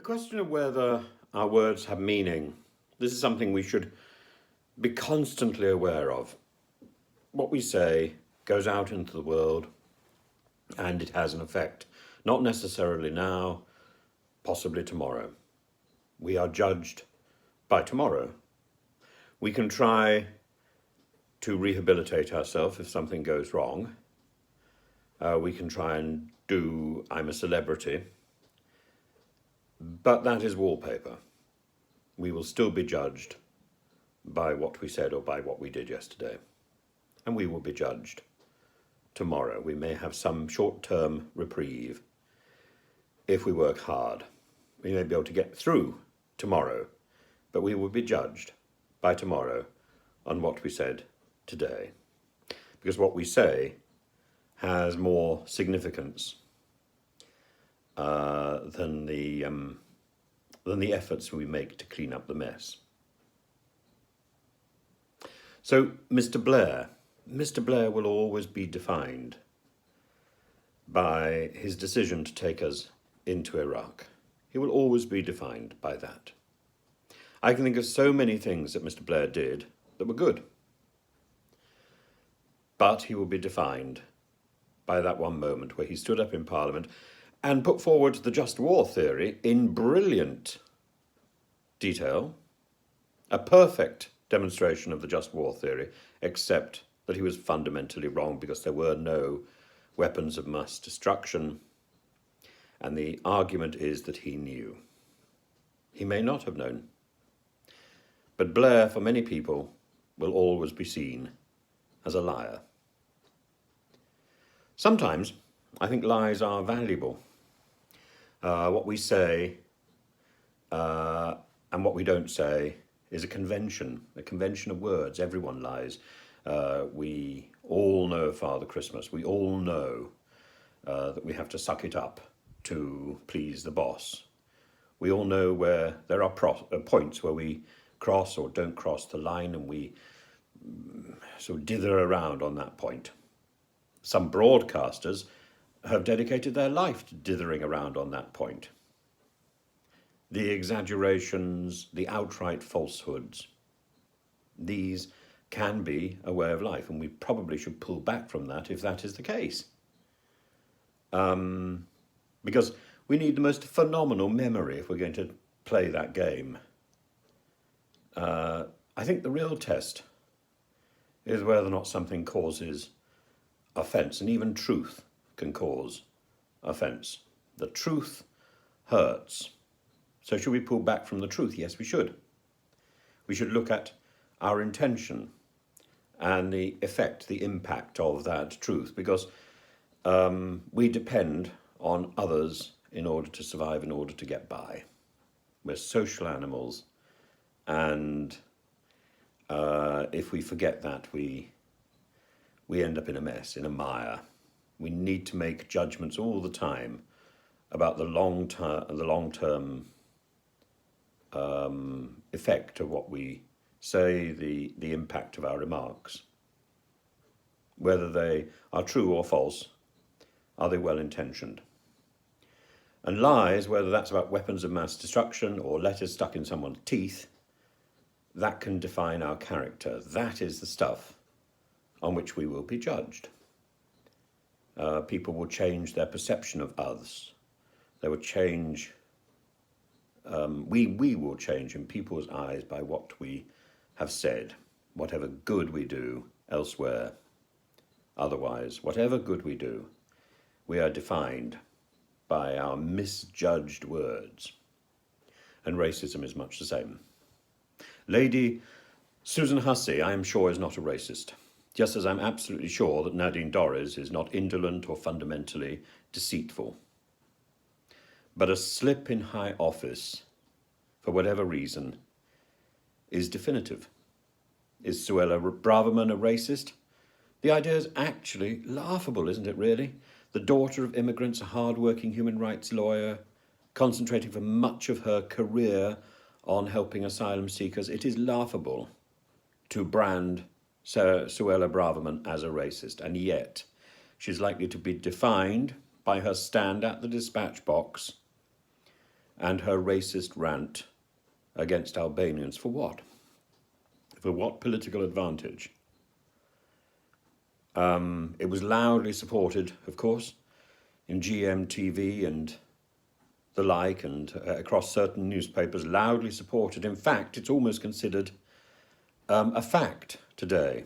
question of whether our words have meaning, this is something we should be constantly aware of. What we say goes out into the world and it has an effect. Not necessarily now, possibly tomorrow. We are judged by tomorrow. We can try to rehabilitate ourselves if something goes wrong. We can try and do I'm a celebrity. But that is wallpaper. We will still be judged by what we said or by what we did yesterday. And we will be judged tomorrow. We may have some short-term reprieve if we work hard. We may be able to get through tomorrow, but we will be judged by tomorrow on what we said today. Because what we say has more significance than the efforts we make to clean up the mess. So Mr. Blair will always be defined by his decision to take us into Iraq. He will always be defined by that. I can think of so many things that Mr. Blair did that were good. But he will be defined by that one moment where he stood up in Parliament and put forward the just war theory in brilliant detail, a perfect demonstration of the just war theory, except that he was fundamentally wrong because there were no weapons of mass destruction. And the argument is that he knew. He may not have known. But Blair, for many people, will always be seen as a liar. Sometimes I think lies are valuable. What we say and what we don't say is a convention of words. Everyone lies. We all know Father Christmas. We all know that we have to suck it up to please the boss. We all know where there are points where we cross or don't cross the line, and we sort of dither around on that point. Some broadcasters have dedicated their life to dithering around on that point. The exaggerations, the outright falsehoods, these can be a way of life, and we probably should pull back from that if that is the case. Because we need the most phenomenal memory if we're going to play that game. I think the real test is whether or not something causes offence, and even truth can cause offence. The truth hurts. So should we pull back from the truth? Yes, we should. We should look at our intention and the effect, the impact of that truth, because we depend on others in order to survive, in order to get by. We're social animals, and if we forget that, we end up in a mess, in a mire. We need to make judgments all the time about the long-term effect of what we say, the impact of our remarks. Whether they are true or false, are they well-intentioned? And lies, whether that's about weapons of mass destruction or letters stuck in someone's teeth, that can define our character. That is the stuff on which we will be judged. People will change their perception of us. They will change, we will change in people's eyes by what we have said, whatever good we do elsewhere. Otherwise, whatever good we do, we are defined by our misjudged words. And racism is much the same. Lady Susan Hussey, I am sure, is not a racist, just as I'm absolutely sure that Nadine Dorries is not indolent or fundamentally deceitful. But a slip in high office, for whatever reason, is definitive. Is Suella Braverman a racist? The idea is actually laughable, isn't it, really? The daughter of immigrants, a hard-working human rights lawyer, concentrating for much of her career on helping asylum seekers. It is laughable to brand Suella Braverman as a racist, and yet she's likely to be defined by her stand at the dispatch box and her racist rant against Albanians. For what? For what political advantage? It was loudly supported, of course, in GMTV and the like, and across certain newspapers, loudly supported. In fact, it's almost considered a fact today.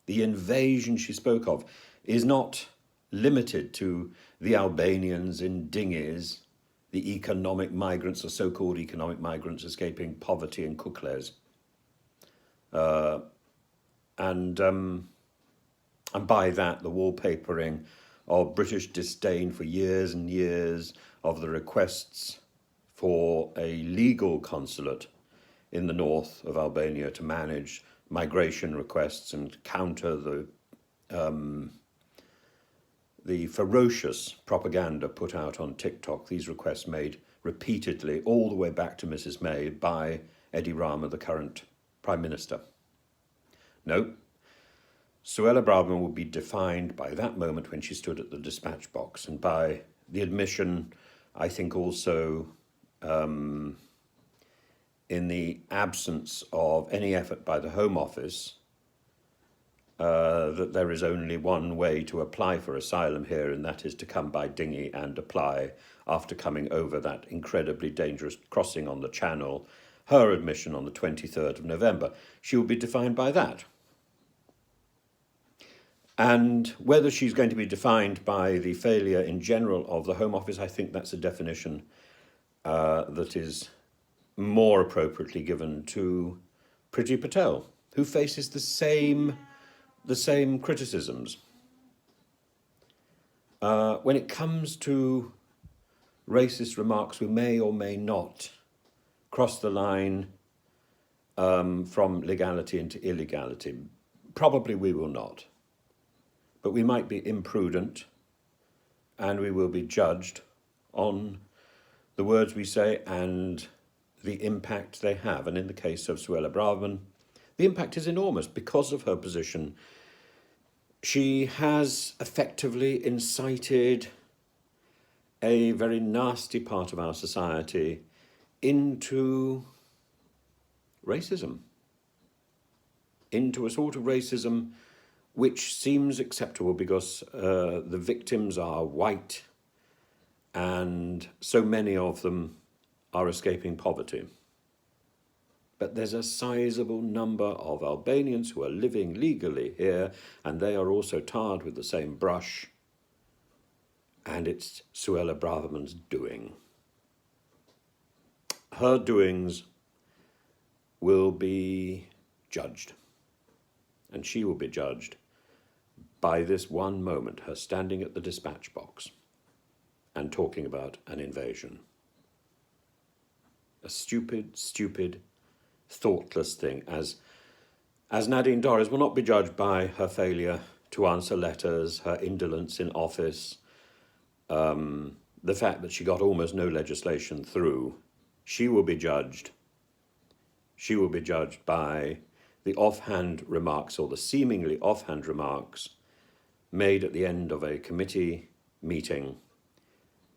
The invasion she spoke of is not limited to the Albanians in dinghies, the economic migrants, or so-called economic migrants escaping poverty in Kukles. And by that, the wallpapering of British disdain for years and years of the requests for a legal consulate in the north of Albania to manage migration requests and counter the ferocious propaganda put out on TikTok, these requests made repeatedly all the way back to Mrs. May by Edi Rama, the current Prime Minister. No, Suella Braverman would be defined by that moment when she stood at the dispatch box, and by the admission, I think also in the absence of any effort by the Home Office, that there is only one way to apply for asylum here, and that is to come by dinghy and apply after coming over that incredibly dangerous crossing on the Channel, her admission on the 23rd of November. She will be defined by that. And whether she's going to be defined by the failure in general of the Home Office, I think that's a definition that is more appropriately given to Priti Patel, who faces the same criticisms. When it comes to racist remarks, we may or may not cross the line from legality into illegality. Probably we will not. But we might be imprudent, and we will be judged on the words we say and the impact they have. And in the case of Suella Braverman, the impact is enormous because of her position. She has effectively incited a very nasty part of our society into racism, into a sort of racism which seems acceptable because the victims are white and so many of them are escaping poverty. But there's a sizable number of Albanians who are living legally here, and they are also tarred with the same brush, and it's Suella Braverman's doing. Her doings will be judged, and she will be judged by this one moment, her standing at the dispatch box and talking about an invasion. A stupid, thoughtless thing, as Nadine Dorries will not be judged by her failure to answer letters, her indolence in office, the fact that she got almost no legislation through. She will be judged by the offhand remarks, or the seemingly offhand remarks made at the end of a committee meeting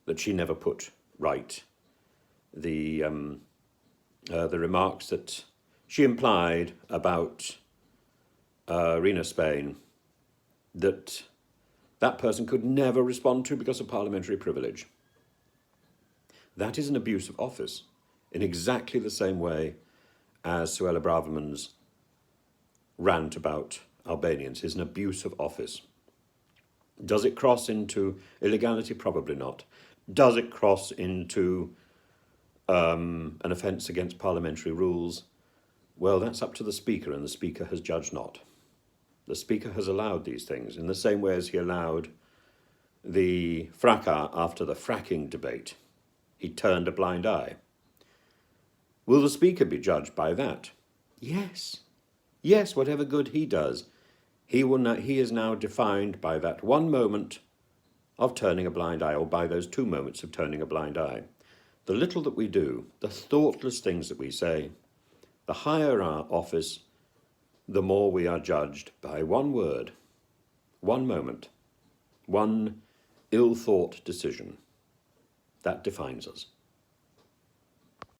that she never put right. The remarks that she implied about Rina Spain, that person could never respond to because of parliamentary privilege. That is an abuse of office in exactly the same way as Suella Braverman's rant about Albanians is an abuse of office. Does it cross into illegality? Probably not. Does it cross into an offence against parliamentary rules? Well, that's up to the Speaker, and the Speaker has judged not. The Speaker has allowed these things in the same way as he allowed the fracas after the fracking debate. He turned a blind eye. Will the Speaker be judged by that? Yes. Yes, whatever good he does, he is now defined by that one moment of turning a blind eye, or by those 2 moments of turning a blind eye. The little that we do, the thoughtless things that we say, the higher our office, the more we are judged by one word, one moment, one ill-thought decision. That defines us.